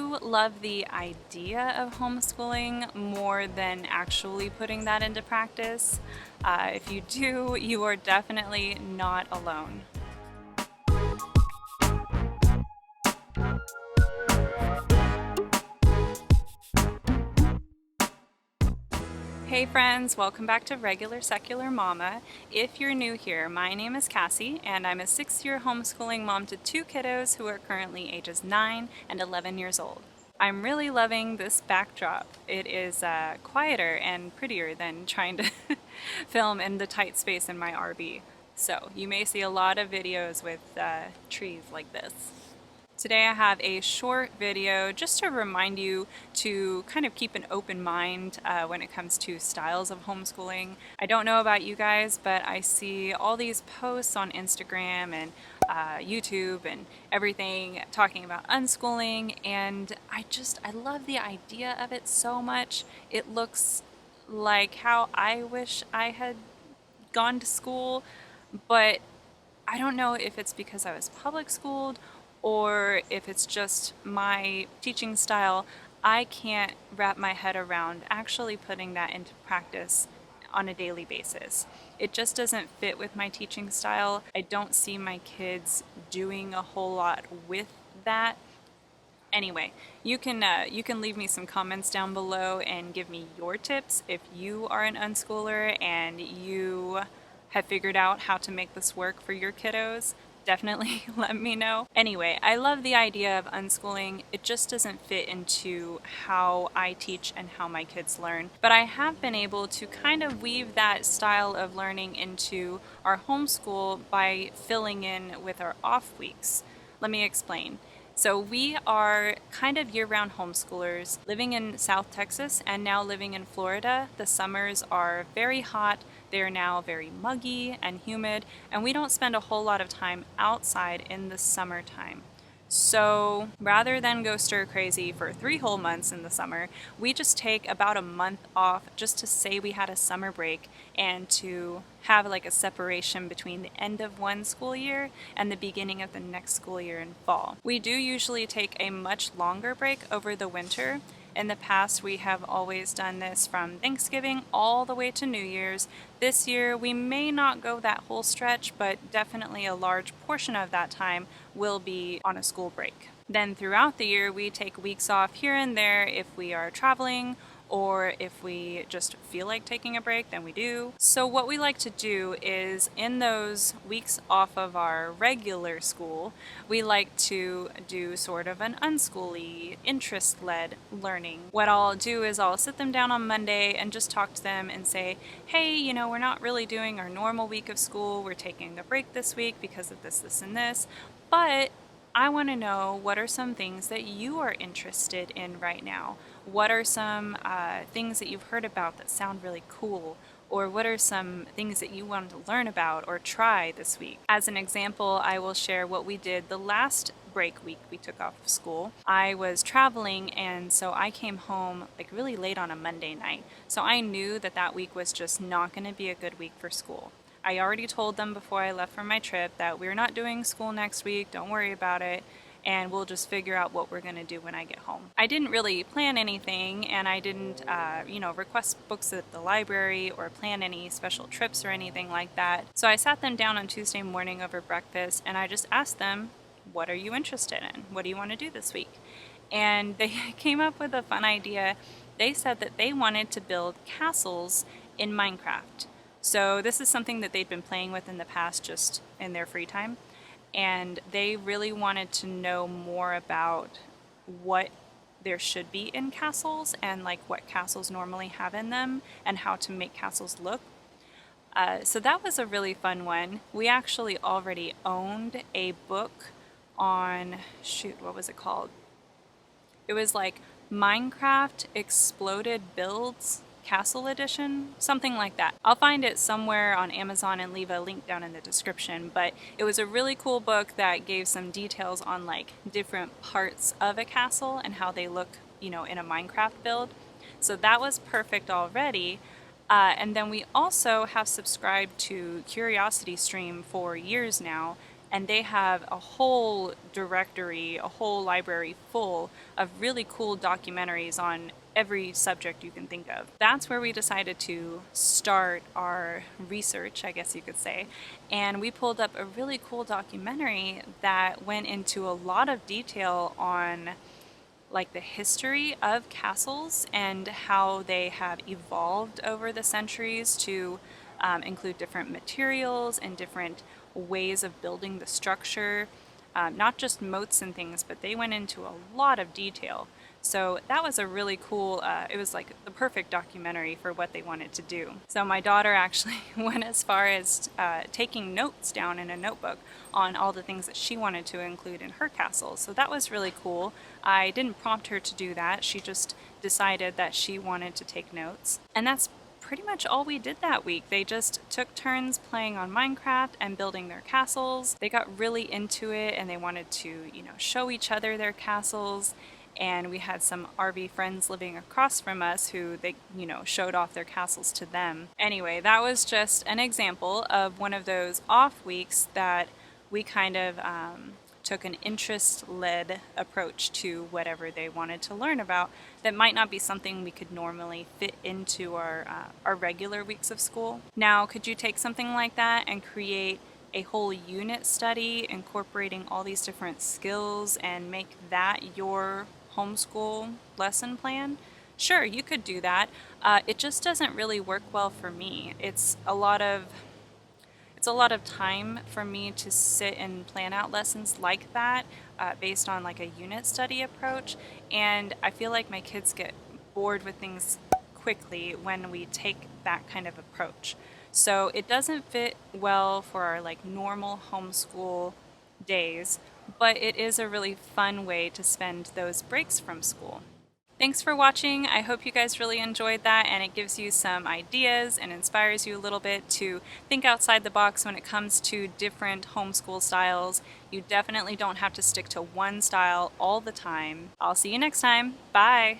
you love the idea of homeschooling more than actually putting that into practice? If you do, you are definitely not alone. Hey friends, welcome back to Regular Secular Mama. If you're new here, my name is Cassie and I'm a 6-year homeschooling mom to 2 kiddos who are currently ages 9 and 11 years old. I'm really loving this backdrop. It is quieter and prettier than trying to film in the tight space in my RV. So you may see a lot of videos with trees like this. Today I have a short video just to remind you to kind of keep an open mind when it comes to styles of homeschooling. I don't know about you guys, but I see all these posts on Instagram and YouTube and everything talking about unschooling, and I love the idea of it so much. It looks like how I wish I had gone to school, but I don't know if it's because I was public schooled or if it's just my teaching style. I can't wrap my head around actually putting that into practice on a daily basis. It just doesn't fit with my teaching style. I don't see my kids doing a whole lot with that. Anyway, you can leave me some comments down below and give me your tips if you are an unschooler and you have figured out how to make this work for your kiddos. Definitely let me know. Anyway, I love the idea of unschooling. It just doesn't fit into how I teach and how my kids learn. But I have been able to kind of weave that style of learning into our homeschool by filling in with our off weeks. Let me explain. So we are kind of year-round homeschoolers living in South Texas and now living in Florida. The summers are very hot. They're now very muggy and humid, and we don't spend a whole lot of time outside in the summertime. So rather than go stir crazy for 3 whole months in the summer, we just take about a month off just to say we had a summer break and to have like a separation between the end of one school year and the beginning of the next school year in fall. We do usually take a much longer break over the winter. In the past, we have always done this from Thanksgiving all the way to New Year's. This year, we may not go that whole stretch, but definitely a large portion of that time will be on a school break. Then throughout the year, we take weeks off here and there if we are traveling, or if we just feel like taking a break, then we do. So what we like to do is in those weeks off of our regular school, we like to do sort of an unschooly, interest-led learning. What I'll do is I'll sit them down on Monday and just talk to them and say, hey, you know, we're not really doing our normal week of school. We're taking a break this week because of this, this, and this. But I want to know what are some things that you are interested in right now. What are some things that you've heard about that sound really cool? Or what are some things that you want to learn about or try this week? As an example, I will share what we did the last break week we took off of school. I was traveling, and so I came home like really late on a Monday night. So I knew that that week was just not going to be a good week for school. I already told them before I left for my trip that we're not doing school next week, don't worry about it, and we'll just figure out what we're going to do when I get home. I didn't really plan anything, and I didn't, request books at the library or plan any special trips or anything like that. So I sat them down on Tuesday morning over breakfast, and I just asked them, what are you interested in? What do you want to do this week? And they came up with a fun idea. They said that they wanted to build castles in Minecraft. So this is something that they'd been playing with in the past just in their free time. And they really wanted to know more about what there should be in castles and like what castles normally have in them and how to make castles look. So that was a really fun one. We actually already owned a book on, what was it called? It was like Minecraft Exploded Builds Castle Edition, something like that. I'll find it somewhere on Amazon and leave a link down in the description, but it was a really cool book that gave some details on like different parts of a castle and how they look, in a Minecraft build. So that was perfect already. And then we also have subscribed to CuriosityStream for years now, and they have a whole directory, a whole library full of really cool documentaries on every subject you can think of. That's where we decided to start our research, I guess you could say, and we pulled up a really cool documentary that went into a lot of detail on like the history of castles and how they have evolved over the centuries to include different materials and different ways of building the structure, not just moats and things, but they went into a lot of detail. So that was a really cool, it was like the perfect documentary for what they wanted to do. So my daughter actually went as far as taking notes down in a notebook on all the things that she wanted to include in her castle. So that was really cool. I didn't prompt her to do that. She just decided that she wanted to take notes. And that's pretty much all we did that week. They just took turns playing on Minecraft and building their castles. They got really into it and they wanted to, show each other their castles. And we had some RV friends living across from us who they, showed off their castles to them. Anyway, that was just an example of one of those off weeks that we kind of took an interest-led approach to whatever they wanted to learn about that might not be something we could normally fit into our regular weeks of school. Now, could you take something like that and create a whole unit study incorporating all these different skills and make that your homeschool lesson plan? Sure, you could do that. It just doesn't really work well for me. It's a lot of time for me to sit and plan out lessons like that based on like a unit study approach, and I feel like my kids get bored with things quickly when we take that kind of approach. So it doesn't fit well for our like normal homeschool days, but it is a really fun way to spend those breaks from school. Thanks for watching. I hope you guys really enjoyed that and it gives you some ideas and inspires you a little bit to think outside the box when it comes to different homeschool styles. You definitely don't have to stick to one style all the time. I'll see you next time. Bye!